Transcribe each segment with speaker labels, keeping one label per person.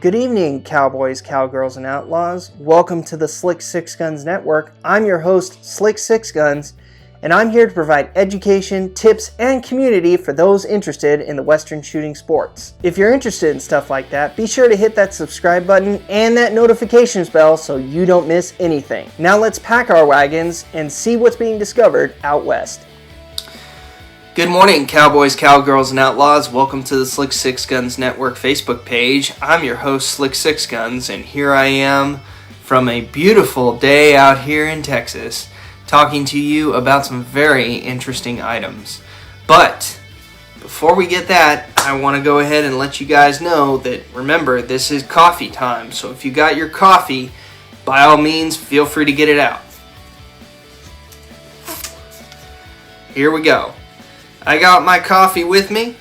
Speaker 1: Good evening, cowboys, cowgirls, and outlaws. Welcome to the Slick Sixguns Network. I'm your host, Slick Sixguns, and I'm here to provide education, tips, and community for those interested in the Western shooting sports. If you're interested in stuff like that, be sure to hit that subscribe button and that notifications bell so you don't miss anything. Now let's pack our wagons and see what's being discovered out west.
Speaker 2: Good morning, cowboys, cowgirls, and outlaws. Welcome to the Slick Sixguns Network Facebook page. I'm your host, Slick Sixguns, and here I am from a beautiful day out here in Texas, talking to you about some very interesting items. But before we get that, I want to go ahead and let you guys know that, remember, this is coffee time. So if you got your coffee, by all means, feel free to get it out. Here we go. I got my coffee with me,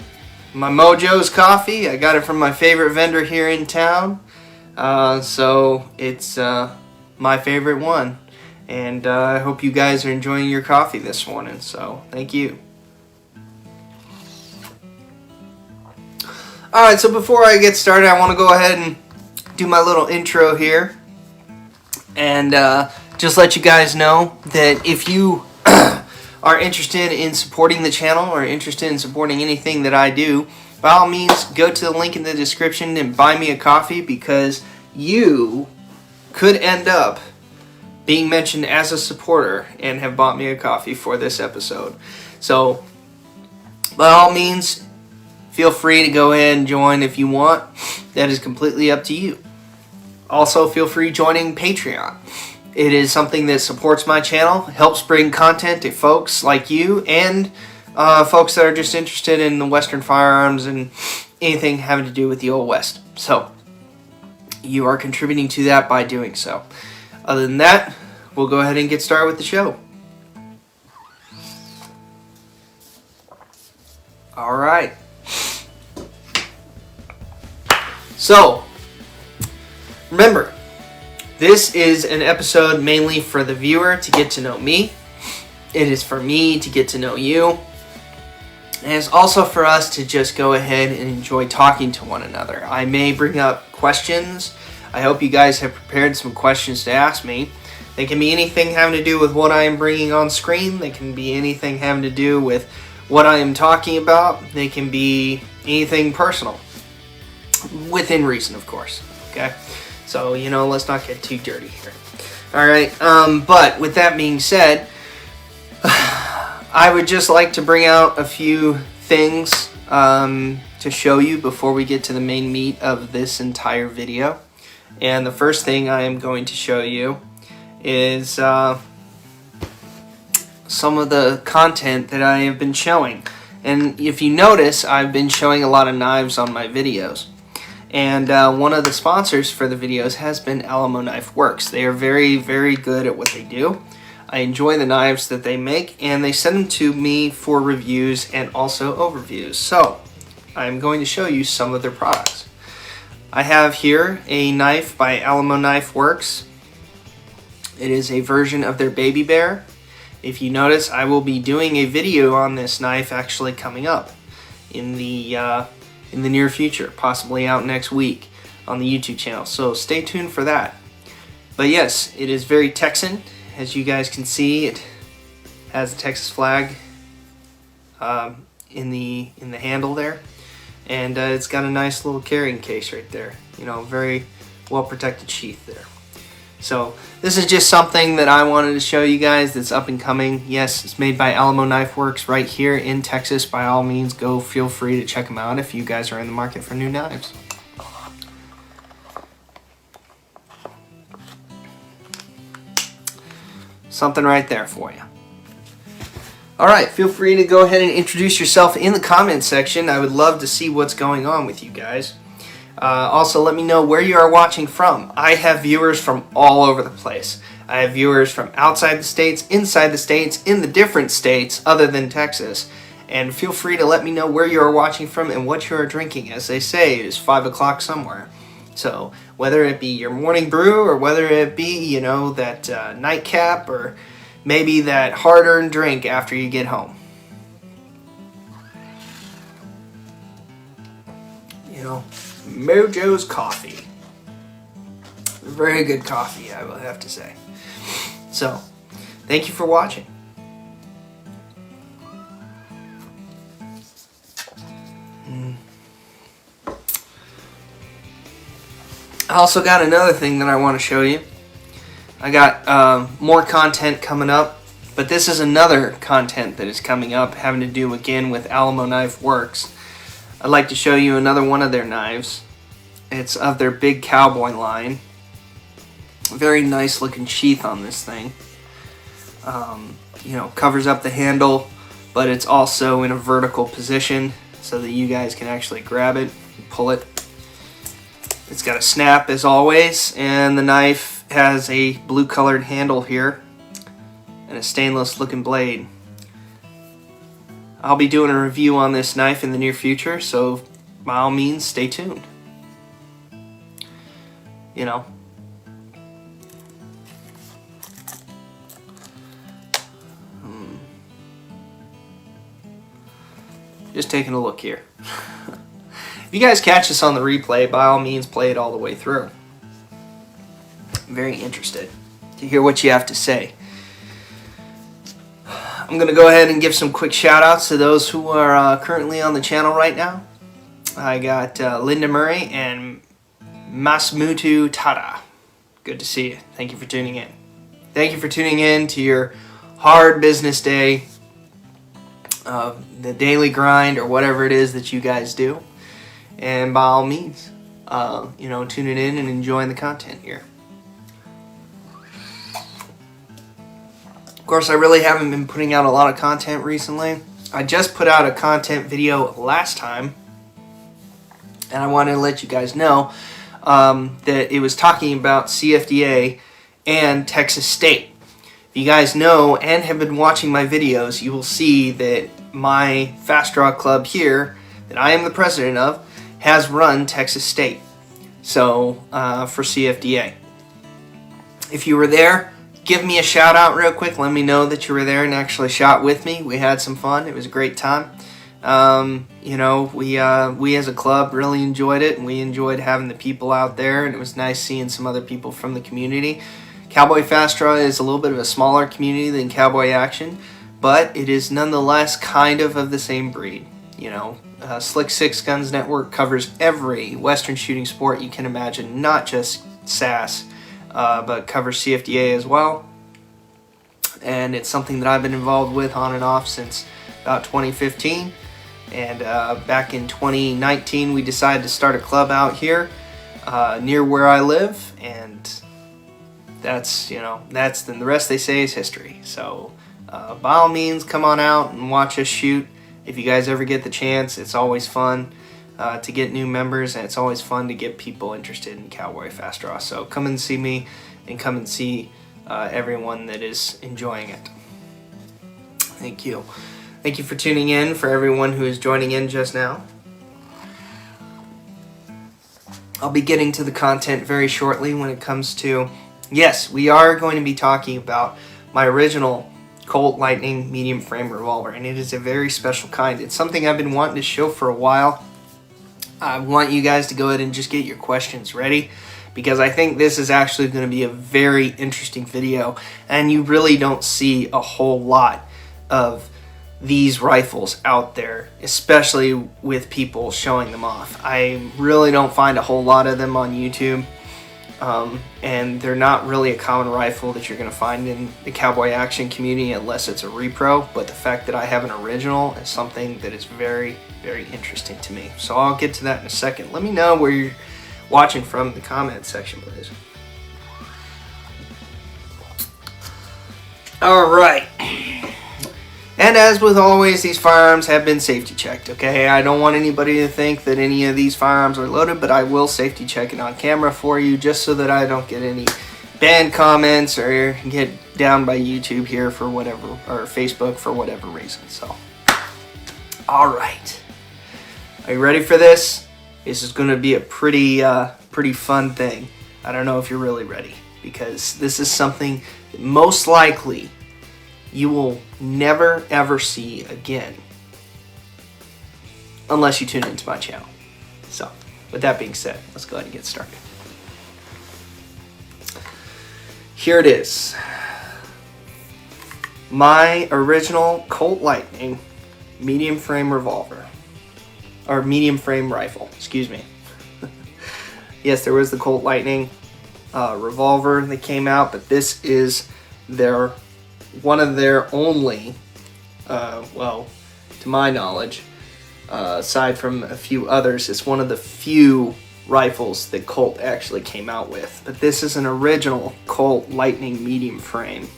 Speaker 2: my Mojo's coffee. I got it from my favorite vendor here in town, so it's my favorite one. And I hope you guys are enjoying your coffee this morning, so thank you. Alright, so before I get started, I want to go ahead and do my little intro here. And just let you guys know that if you are interested in supporting the channel or interested in supporting anything that I do, by all means, go to the link in the description and buy me a coffee, because you could end up being mentioned as a supporter and have bought me a coffee for this episode. So, by all means, feel free to go ahead and join if you want. That is completely up to you. Also, feel free joining Patreon. It is something that supports my channel, helps bring content to folks like you, and folks that are just interested in the Western firearms and anything having to do with the Old West. So, you are contributing to that by doing so. Other than that, we'll go ahead and get started with the show. Alright. So, remember, this is an episode mainly for the viewer to get to know me. It is for me to get to know you. And it's also for us to just go ahead and enjoy talking to one another. I may bring up questions. I hope you guys have prepared some questions to ask me. They can be anything having to do with what I am bringing on screen. They can be anything having to do with what I am talking about. They can be anything personal. Within reason, of course. Okay? So, let's not get too dirty here. Alright, but with that being said, I would just like to bring out a few things to show you before we get to the main meat of this entire video. And the first thing I am going to show you is some of the content that I have been showing. And if you notice, I've been showing a lot of knives on my videos. And one of the sponsors for the videos has been Alamo Knife Works. They are very, very good at what they do. I enjoy the knives that they make, and they send them to me for reviews and also overviews. So, I'm going to show you some of their products. I have here a knife by Alamo Knife Works. It is a version of their Baby Bear. If you notice, I will be doing a video on this knife actually coming up in the near future, possibly out next week on the YouTube channel. So stay tuned for that. But yes, it is very Texan. As you guys can see, it has a Texas flag in the handle there, and it's got a nice little carrying case right there. Very well protected sheath there. So this is just something that I wanted to show you guys that's up and coming. Yes, it's made by Alamo Knife Works right here in Texas. By all means, feel free to check them out if you guys are in the market for new knives. Something right there for you. Alright, feel free to go ahead and introduce yourself in the comments section. I would love to see what's going on with you guys. Also, let me know where you are watching from. I have viewers from all over the place. I have viewers from outside the states, inside the states, in the different states other than Texas. And feel free to let me know where you are watching from and what you are drinking. As they say, it is 5 o'clock somewhere. So, whether it be your morning brew or whether it be, that nightcap or maybe that hard-earned drink after you get home. Mojo's coffee. very good coffee, I will have to say. So, thank you for watching. I also got another thing that I want to show you. I got more content coming up, but this is another content that is coming up having to do again with Alamo Knife Works. I'd like to show you another one of their knives. It's of their big cowboy line. Very nice looking sheath on this thing. You know, covers up the handle, but it's also in a vertical position so that you guys can actually grab it and pull it. It's got a snap as always, and the knife has a blue colored handle here and a stainless looking blade. I'll be doing a review on this knife in the near future, so by all means stay tuned. You know, just taking a look here. If you guys catch this on the replay, by all means play it all the way through. I'm very interested to hear what you have to say. I'm going to go ahead and give some quick shout outs to those who are currently on the channel right now. I got Linda Murray and Masmutu Tada. Good to see you. Thank you for tuning in. Thank you for tuning in to your hard business day, the daily grind, or whatever it is that you guys do. And by all means, you know, tuning in and enjoying the content here. Of course, I really haven't been putting out a lot of content recently. I just put out a content video last time, and I wanted to let you guys know that it was talking about CFDA and Texas State. If you guys know and have been watching my videos, you will see that my Fast Draw Club here, that I am the president of, has run Texas State, so for CFDA. If you were there, give me a shout out real quick. Let me know that you were there and actually shot with me. We had some fun. It was a great time. You know, we as a club really enjoyed it, and we enjoyed having the people out there, and it was nice seeing some other people from the community. Cowboy Fast Draw is a little bit of a smaller community than Cowboy Action, but it is nonetheless kind of the same breed. You know, Slick Sixguns Network covers every Western shooting sport you can imagine, not just SAS, but covers CFDA as well. And it's something that I've been involved with on and off since about 2015. And back in 2019, we decided to start a club out here near where I live, and that's, you know, that's the rest they say is history. So by all means, come on out and watch us shoot. If you guys ever get the chance, it's always fun to get new members, and it's always fun to get people interested in Cowboy Fast Draw. So come and see me, and come and see everyone that is enjoying it. Thank you. Thank you for tuning in, for everyone who is joining in just now. I'll be getting to the content very shortly when it comes to, yes, we are going to be talking about my original Colt Lightning medium frame revolver, and it is a very special kind. It's something I've been wanting to show for a while. I want you guys to go ahead and just get your questions ready, because I think this is actually going to be a very interesting video, and you really don't see a whole lot of these rifles out there, especially with people showing them off. I really don't find a whole lot of them on YouTube. And they're not really a common rifle that you're going to find in the Cowboy Action community unless it's a repro, but the fact that I have an original is something that is very, very interesting to me. So I'll get to that in a second. Let me know where you're watching from in the comment section, please. Alright. And as with always, these firearms have been safety checked, okay? I don't want anybody to think that any of these firearms are loaded, but I will safety check it on camera for you just so that I don't get any banned comments or get down by YouTube here for whatever, or Facebook for whatever reason. So, alright. Are you ready for this? This is going to be a pretty fun thing. I don't know if you're really ready, because this is something that most likely you will never ever see again unless you tune into my channel. So, with that being said, let's go ahead and get started. here it is. My original Colt Lightning medium frame revolver. Or medium frame rifle, excuse me. Yes, there was the Colt Lightning revolver that came out, but this is one of their only, well, to my knowledge, aside from a few others, it's one of the few rifles that Colt actually came out with. But this is an original Colt Lightning medium frame.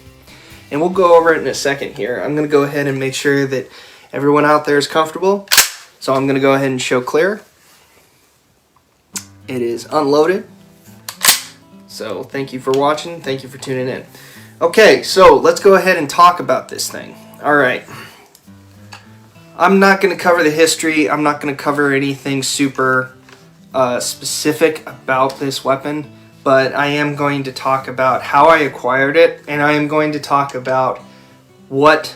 Speaker 2: And we'll go over it in a second here. I'm going to go ahead and make sure that everyone out there is comfortable. So I'm going to go ahead and show clear. It is unloaded. So thank you for watching. Thank you for tuning in. Okay, so let's go ahead and talk about this thing. All right. I'm not going to cover the history. I'm not going to cover anything super specific about this weapon. But I am going to talk about how I acquired it, and I am going to talk about what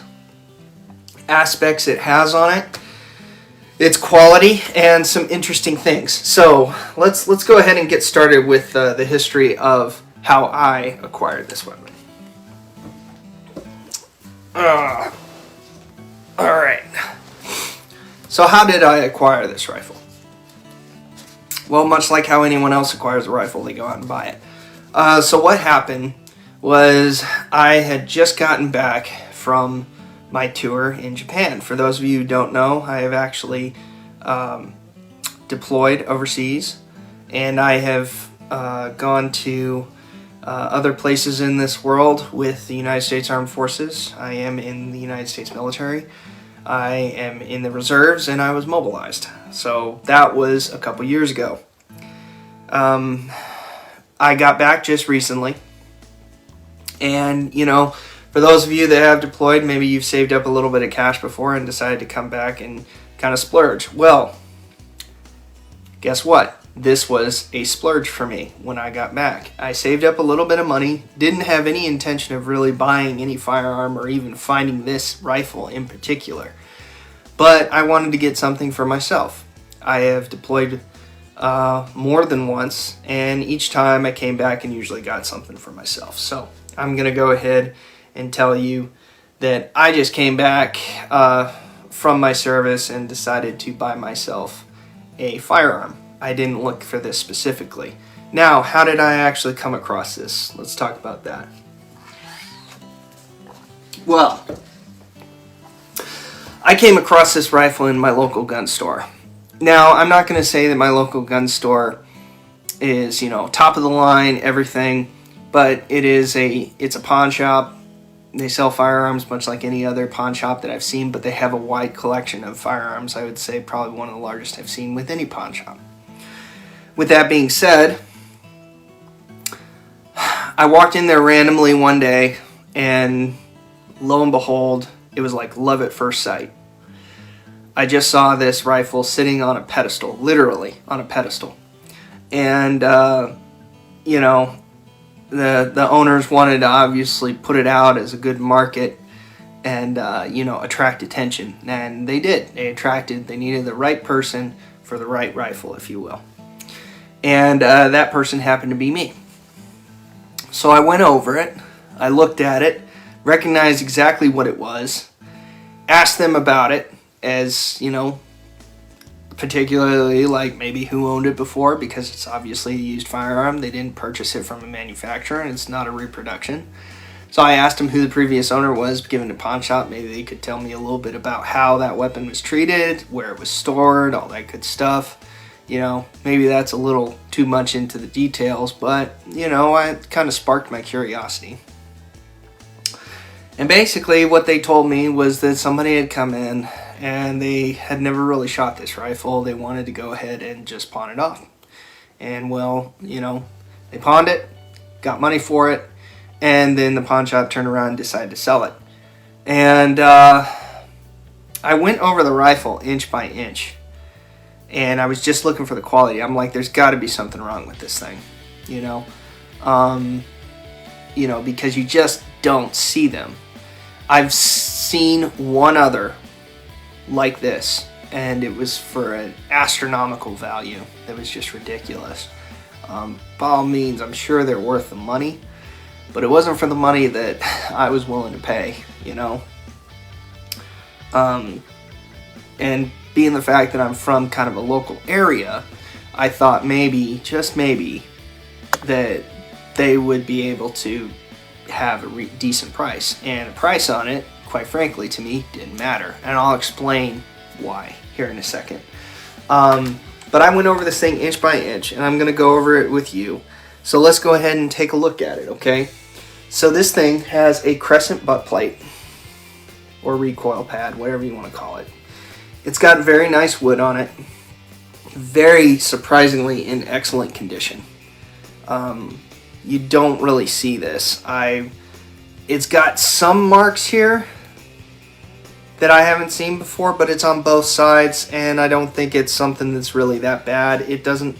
Speaker 2: aspects it has on it, its quality, and some interesting things. So let's go ahead and get started with the history of how I acquired this weapon. All right. So how did I acquire this rifle? Well, much like how anyone else acquires a rifle, they go out and buy it. So what happened was I had just gotten back from my tour in Japan. For those of you who don't know, I have actually deployed overseas, and I have gone to other places in this world with the United States Armed Forces. I am in the United States military. I am in the reserves, and I was mobilized. So that was a couple years ago. I got back just recently, and for those of you that have deployed, maybe you've saved up a little bit of cash before and decided to come back and kind of splurge. Well, guess what? This was a splurge for me when I got back. I saved up a little bit of money, didn't have any intention of really buying any firearm or even finding this rifle in particular, but I wanted to get something for myself. I have deployed more than once, and each time I came back and usually got something for myself. So I'm going to go ahead and tell you that I just came back from my service and decided to buy myself a firearm. I didn't look for this specifically. Now, how did I actually come across this? Let's talk about that. Well, I came across this rifle in my local gun store. Now, I'm not going to say that my local gun store is, top of the line, everything, but it's a pawn shop. They sell firearms much like any other pawn shop that I've seen, but they have a wide collection of firearms. I would say probably one of the largest I've seen with any pawn shop. With that being said, I walked in there randomly one day, and lo and behold, it was like love at first sight. I just saw this rifle sitting on a pedestal, literally on a pedestal. And, the owners wanted to obviously put it out as a good market and, attract attention. And they did. They needed the right person for the right rifle, if you will. And that person happened to be me. So I went over it, I looked at it, recognized exactly what it was, asked them about it, as, particularly like maybe who owned it before, because it's obviously a used firearm. They didn't purchase it from a manufacturer, and it's not a reproduction. So I asked them who the previous owner was, given a pawn shop. Maybe they could tell me a little bit about how that weapon was treated, where it was stored, all that good stuff. Maybe that's a little too much into the details, but, it kind of sparked my curiosity. And basically what they told me was that somebody had come in and they had never really shot this rifle. They wanted to go ahead and just pawn it off. And well, they pawned it, got money for it, and then the pawn shop turned around and decided to sell it. And I went over the rifle inch by inch, and I was just looking for the quality. I'm like, there's got to be something wrong with this thing, because you just don't see them. I've seen one other like this, and it was for an astronomical value. It was just ridiculous. By all means, I'm sure they're worth the money, but it wasn't for the money that I was willing to pay, you know. And being the fact that I'm from kind of a local area, I thought maybe, just maybe, that they would be able to have a decent price. And the price on it, quite frankly, to me, didn't matter. And I'll explain why here in a second. But I went over this thing inch by inch, and I'm going to go over it with you. So let's go ahead and take a look at it, okay? So this thing has a crescent butt plate, or recoil pad, whatever you want to call it. It's got very nice wood on it. Very surprisingly in excellent condition. You don't really see this. It's got some marks here that I haven't seen before, but it's on both sides, and I don't think it's something that's really that bad. It doesn't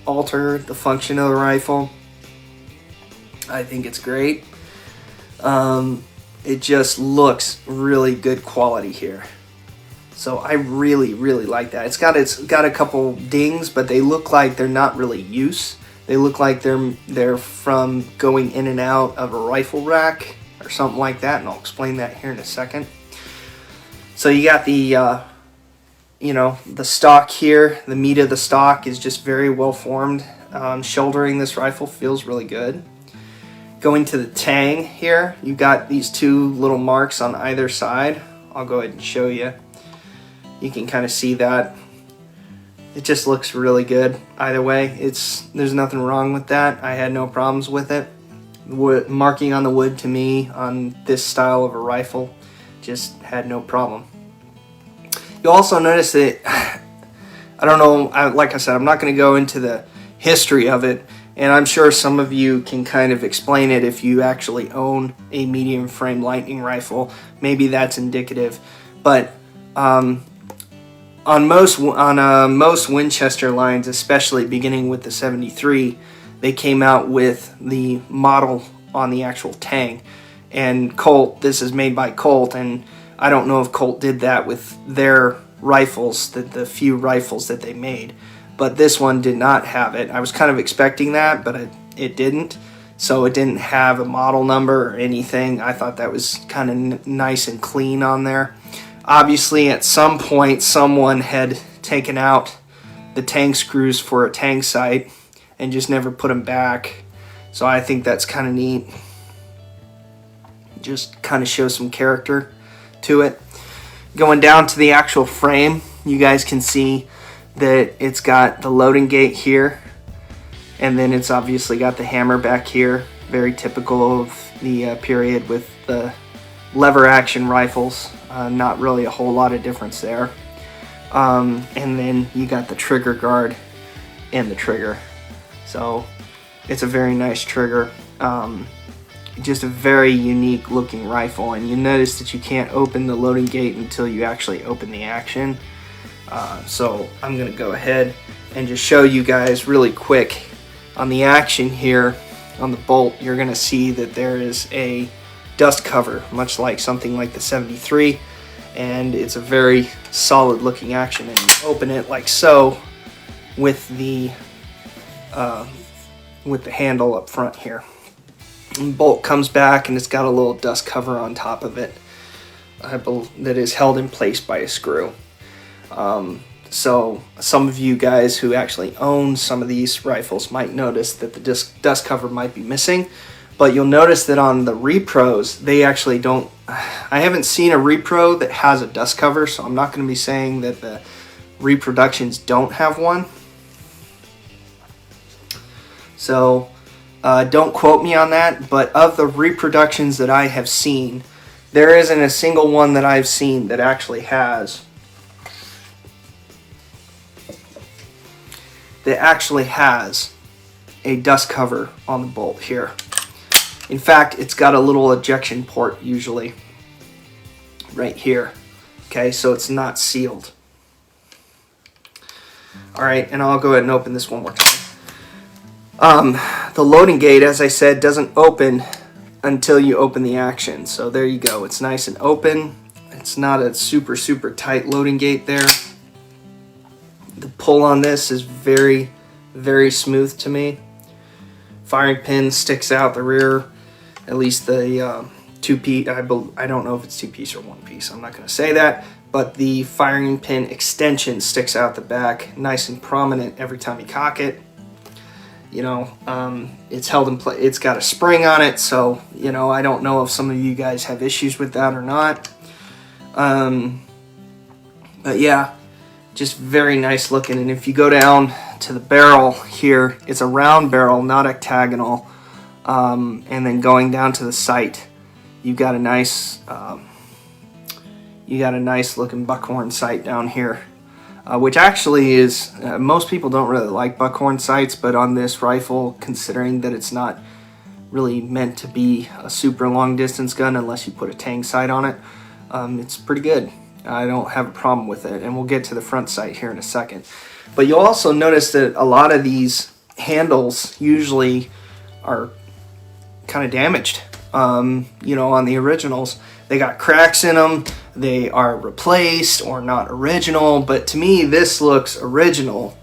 Speaker 2: alter the function of the rifle. I think it's great. It just looks really good quality here. So I really, really like that. It's got a couple dings, but they look like they're not really use. They look like they're from going in and out of a rifle rack or something like that, and I'll explain that here in a second. So you got the, the stock here. The meat of the stock is just very well formed. Shouldering this rifle feels really good. Going to the tang here, you got these two little marks on either side. I'll go ahead and show you. You can kind of see that. It just looks really good either way. There's nothing wrong with that. I had no problems with it. Marking on the wood to me on this style of a rifle just had no problem. You'll also notice that, I don't know, like I said, I'm not going to go into the history of it, and I'm sure some of you can kind of explain it if you actually own a medium frame Lightning rifle. Maybe that's indicative, but on most Winchester lines, especially beginning with the 73, they came out with the model on the actual tang. And Colt, this is made by Colt, and I don't know if Colt did that with their rifles, the few rifles that they made. But this one did not have it. I was kind of expecting that, but it didn't. So it didn't have a model number or anything. I thought that was kind of nice and clean on there. Obviously, at some point, someone had taken out the tang screws for a tang sight and just never put them back. So I think that's kind of neat. Just kind of shows some character to it. Going down to the actual frame, you guys can see that it's got the loading gate here, and then it's obviously got the hammer back here. Very typical of the period with the lever action rifles. Not really a whole lot of difference there. And then you got the trigger guard and the trigger. So it's a very nice trigger. Just a very unique looking rifle, and you notice that you can't open the loading gate until you actually open the action. So I'm gonna go ahead and just show you guys really quick on the action here. On the bolt, you're gonna see that there is a dust cover, much like something like the 73, and it's a very solid looking action. And you open it like so with the handle up front here. And bolt comes back, and it's got a little dust cover on top of it that is held in place by a screw. So some of you guys who actually own some of these rifles might notice that the dust cover might be missing, but you'll notice that on the repros, they actually don't. I haven't seen a repro that has a dust cover, so I'm not going to be saying that the reproductions don't have one. So don't quote me on that, but of the reproductions that I have seen, there isn't a single one that I've seen that actually has a dust cover on the bolt here. In fact, it's got a little ejection port usually right here. Okay, so it's not sealed. Alright, and I'll go ahead and open this one more time. The loading gate, as I said, doesn't open until you open the action. So there you go. It's nice and open. It's not a super, super tight loading gate there. The pull on this is very, very smooth to me. Firing pin sticks out the rear. At least the two-piece, I don't know if it's two-piece or one-piece, I'm not going to say that, but the firing pin extension sticks out the back, nice and prominent every time you cock it. You know, it's held in place, it's got a spring on it, so, you know, I don't know if some of you guys have issues with that or not. But yeah, just very nice looking. And if you go down to the barrel here, it's a round barrel, not octagonal. And then going down to the sight, you've got a nice, looking buckhorn sight down here, which actually is, most people don't really like buckhorn sights, but on this rifle, considering that it's not really meant to be a super long distance gun unless you put a tang sight on it, it's pretty good. I don't have a problem with it, and we'll get to the front sight here in a second. But you'll also notice that a lot of these handles usually are kind of damaged. You know, on the originals, they got cracks in them, they are replaced or not original, but to me this looks original.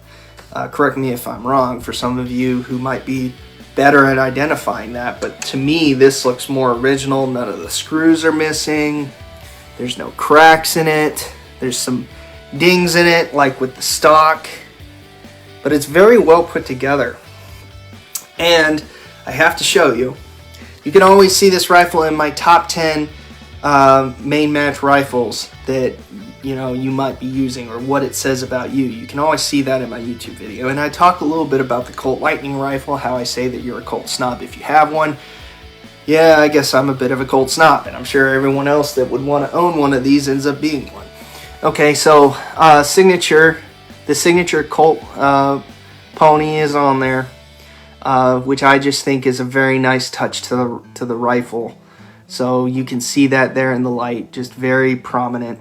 Speaker 2: Correct me if I'm wrong, for some of you who might be better at identifying that, but to me this looks more original. None of the screws are missing. There's no cracks in it. There's some dings in it, like with the stock. But it's very well put together. And I have to show you. You can always see this rifle in my top 10 main match rifles that, you know, you might be using, or what it says about you. You can always see that in my YouTube video. And I talk a little bit about the Colt Lightning rifle, how I say that you're a Colt snob if you have one. Yeah, I guess I'm a bit of a Colt snob, and I'm sure everyone else that would want to own one of these ends up being one. Okay, so the signature Colt pony is on there, which I just think is a very nice touch to the rifle. So you can see that there in the light, just very prominent.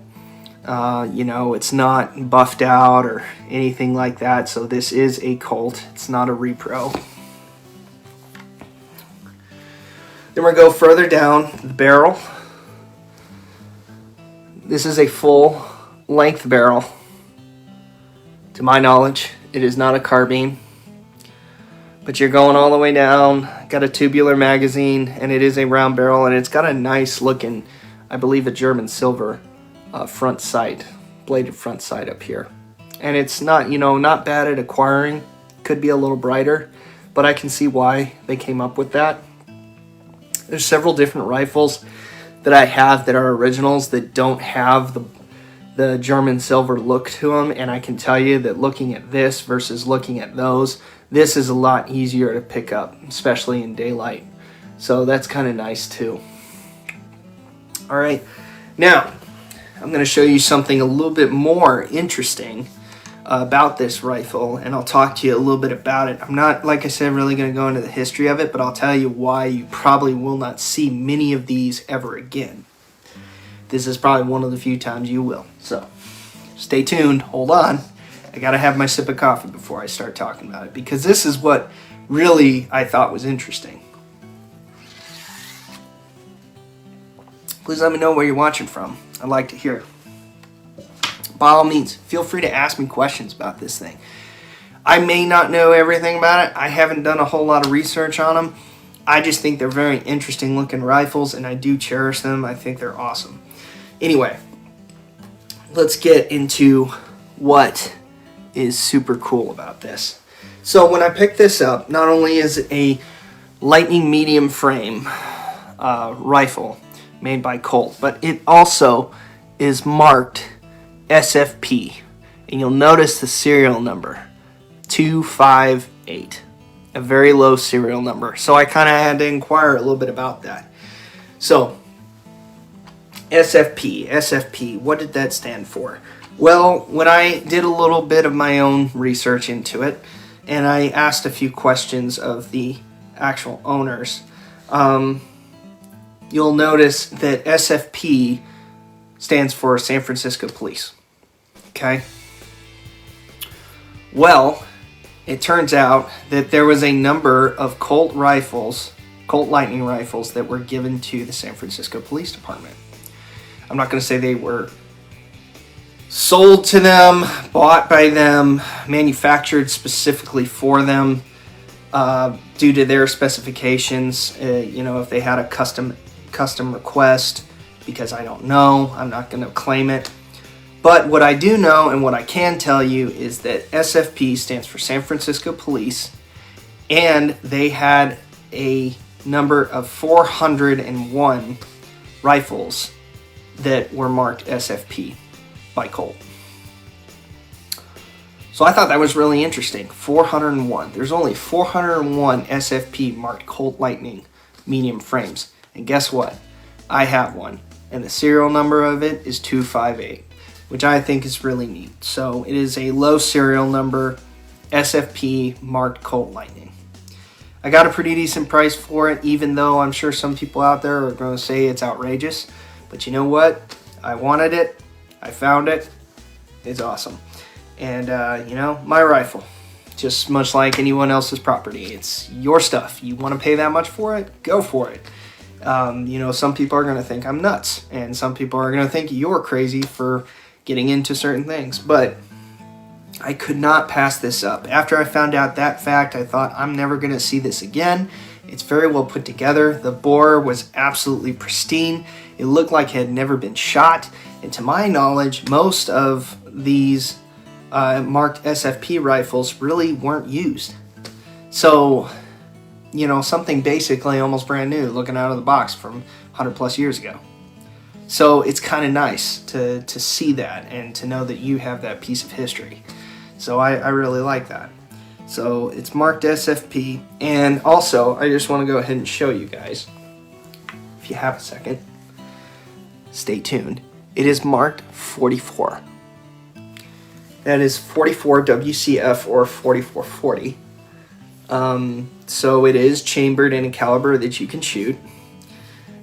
Speaker 2: You know, it's not buffed out or anything like that, so this is a Colt. It's not a repro. Then we're going to go further down the barrel. This is a full length barrel. To my knowledge, it is not a carbine. But you're going all the way down, got a tubular magazine, and it is a round barrel, and it's got a nice looking, I believe a German silver front sight, bladed front sight up here. And it's not, you know, not bad at acquiring. Could be a little brighter, but I can see why they came up with that. There's several different rifles that I have that are originals that don't have the German silver look to them, and I can tell you that looking at this versus looking at those, this is a lot easier to pick up, especially in daylight. So that's kind of nice too. All right, now I'm going to show you something a little bit more interesting about this rifle, and I'll talk to you a little bit about it. I'm not, like I said, really going to go into the history of it, but I'll tell you why you probably will not see many of these ever again. This is probably one of the few times you will. So stay tuned, hold on. I gotta have my sip of coffee before I start talking about it, because this is what really I thought was interesting. Please let me know where you're watching from. I'd like to hear it. By all means, feel free to ask me questions about this thing. I may not know everything about it. I haven't done a whole lot of research on them. I just think they're very interesting looking rifles, and I do cherish them. I think they're awesome. Anyway, let's get into what is super cool about this. So when I picked this up, not only is it a Lightning medium frame rifle made by Colt, but it also is marked SFP, and you'll notice the serial number 258, a very low serial number. So I kind of had to inquire a little bit about that. So SFP, what did that stand for? Well, when I did a little bit of my own research into it, and I asked a few questions of the actual owners, you'll notice that SFP stands for San Francisco Police. Okay? Well, it turns out that there was a number of Colt Lightning rifles that were given to the San Francisco Police Department. I'm not going to say they were sold to them, bought by them, manufactured specifically for them. due to their specifications. If they had a custom request, because I don't know, I'm not going to claim it. But what I do know and what I can tell you is that SFP stands for San Francisco Police, and they had a number of 401 rifles that were marked SFP by Colt. So I thought that was really interesting. 401. There's only 401 SFP marked Colt Lightning medium frames. And guess what? I have one. And the serial number of it is 258, which I think is really neat. So it is a low serial number SFP marked Colt Lightning. I got a pretty decent price for it, even though I'm sure some people out there are going to say it's outrageous. But you know what? I wanted it. I found it. It's awesome. And, my rifle, just much like anyone else's property. It's your stuff. You want to pay that much for it? Go for it. Some people are going to think I'm nuts, and some people are going to think you're crazy for getting into certain things. But I could not pass this up. After I found out that fact, I thought, I'm never going to see this again. It's very well put together. The bore was absolutely pristine. It looked like it had never been shot. And to my knowledge, most of these marked SFP rifles really weren't used. So, something basically almost brand new looking out of the box from 100 plus years ago. So it's kind of nice to see that and to know that you have that piece of history. So I really like that. So it's marked SFP. And also, I just want to go ahead and show you guys, if you have a second, stay tuned. It is marked 44. That is 44 WCF or 4440. So it is chambered in a caliber that you can shoot.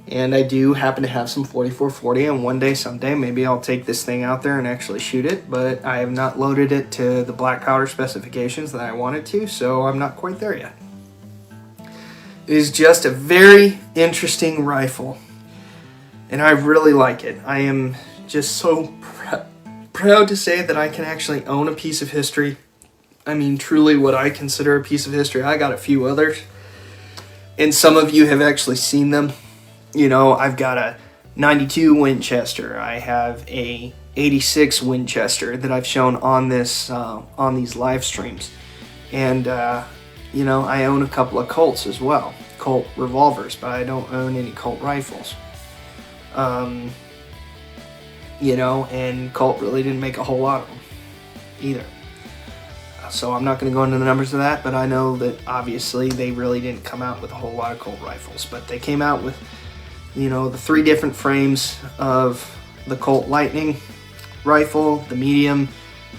Speaker 2: And I do happen to have some 4440, and one day, someday, maybe I'll take this thing out there and actually shoot it, but I have not loaded it to the black powder specifications that I wanted to, so I'm not quite there yet. It is just a very interesting rifle, and I really like it. I am just so proud to say that I can actually own a piece of history. I mean, truly what I consider a piece of history. I got a few others, and some of you have actually seen them. I've got a 92 Winchester. I have a 86 Winchester that I've shown on this on these live streams, and I own a couple of Colts as well, Colt revolvers, but I don't own any Colt rifles. And Colt really didn't make a whole lot of them either. So I'm not going to go into the numbers of that, but I know that obviously they really didn't come out with a whole lot of Colt rifles, but they came out with, the 3 different frames of the Colt Lightning rifle, the medium,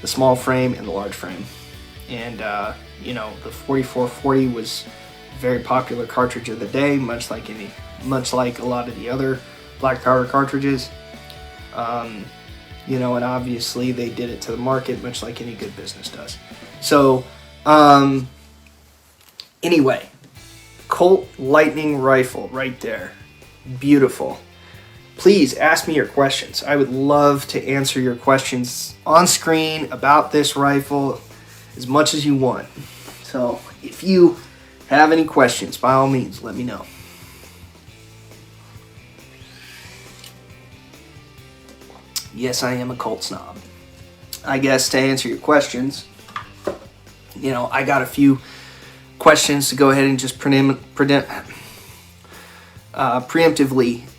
Speaker 2: the small frame, and the large frame. And, the 4440 was a very popular cartridge of the day, much like a lot of the other black powder cartridges. And obviously they did it to the market, much like any good business does. So, anyway, Colt Lightning rifle right there. Beautiful. Please ask me your questions. I would love to answer your questions on screen about this rifle as much as you want. So, if you have any questions, by all means, let me know. Yes, I am a Colt snob. I guess to answer your questions, I got a few questions to go ahead and just preemptively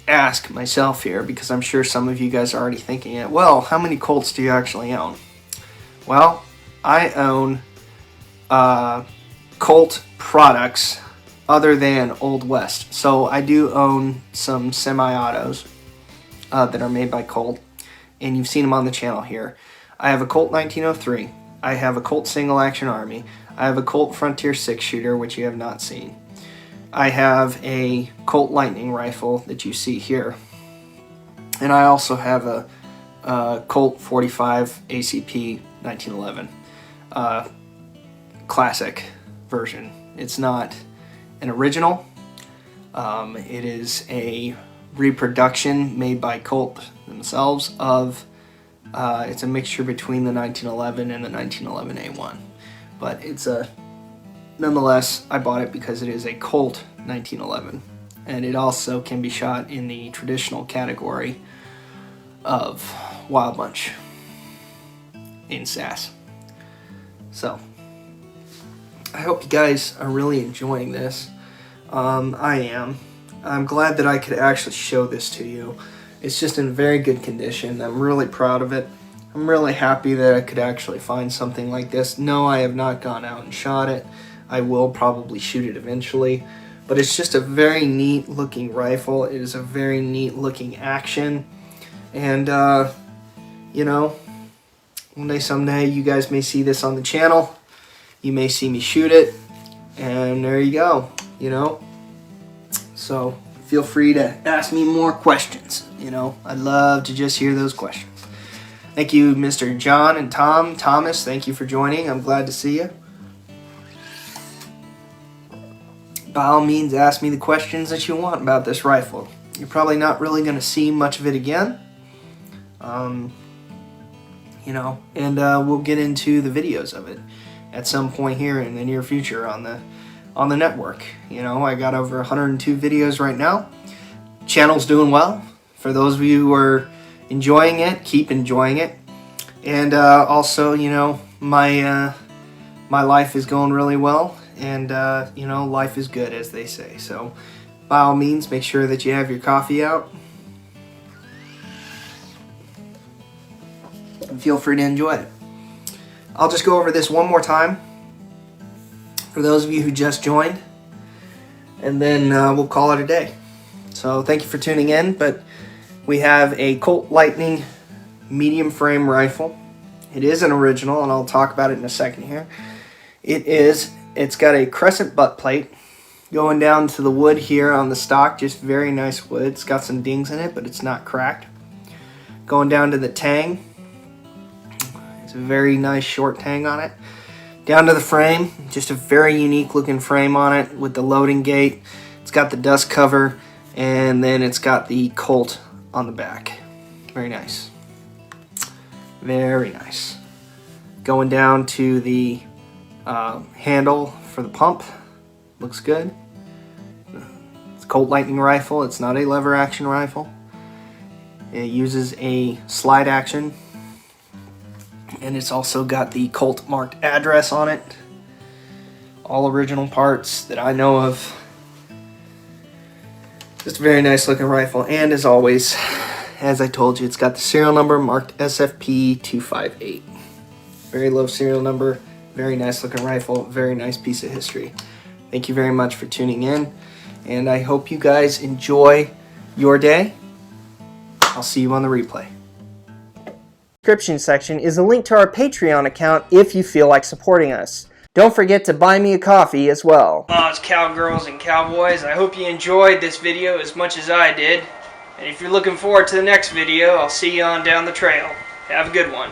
Speaker 2: ask myself here, because I'm sure some of you guys are already thinking it. Well, how many Colts do you actually own? Well, I own Colt products other than Old West. So I do own some semi-autos that are made by Colt, and you've seen them on the channel here. I have a Colt 1903. I have a Colt Single Action Army. I have a Colt Frontier 6-shooter, which you have not seen. I have a Colt Lightning rifle that you see here. And I also have a Colt 45 ACP 1911 classic version. It's not an original. It is a reproduction made by Colt themselves of it's a mixture between the 1911 and the 1911 A1, but it's a nonetheless, I bought it because it is a Colt 1911, and it also can be shot in the traditional category of Wild Bunch in SAS. So, I hope you guys are really enjoying this. I am. I'm glad that I could actually show this to you. It's just in very good condition. I'm really proud of it. I'm really happy that I could actually find something like this. No, I have not gone out and shot it. I will probably shoot it eventually. But it's just a very neat looking rifle. It is a very neat looking action. And, you know, one day, someday, you guys may see this on the channel. You may see me shoot it. And there you go, you know. So, feel free to ask me more questions, you know. I'd love to just hear those questions. Thank you, Mr. John and Thomas, thank you for joining. I'm glad to see you. By all means, ask me the questions that you want about this rifle. You're probably not really going to see much of it again. You know, and we'll get into the videos of it at some point here in the near future on the network. You know, I got over 102 videos right now. Channel's doing well. For those of you who are enjoying it, keep enjoying it. And also, you know, my life is going really well, and you know, life is good, as they say. So by all means, make sure that you have your coffee out and feel free to enjoy it. I'll just go over this one more time for those of you who just joined, and then we'll call it a day. So thank you for tuning in. But we have a Colt Lightning medium frame rifle. It is an original, and I'll talk about it in a second here. It's got a crescent butt plate going down to the wood here on the stock, just very nice wood. It's got some dings in it, but it's not cracked. Going down to the tang, it's a very nice short tang on it. Down to the frame, just a very unique looking frame on it with the loading gate. It's got the dust cover, and then it's got the Colt on the back. Very nice. Very nice. Going down to the handle for the pump. Looks good. It's a Colt Lightning rifle. It's not a lever action rifle. It uses a slide action. And it's also got the Colt marked address on it. All original parts that I know of. Just a very nice looking rifle. And as always, as I told you, it's got the serial number marked SFP258. Very low serial number. Very nice looking rifle. Very nice piece of history. Thank you very much for tuning in. And I hope you guys enjoy your day. I'll see you on the replay.
Speaker 1: Description section is a link to our Patreon account if you feel like supporting us. Don't forget to buy me a coffee as well.
Speaker 2: Outlaws, cowgirls, and cowboys, I hope you enjoyed this video as much as I did. And if you're looking forward to the next video, I'll see you on down the trail. Have a good one.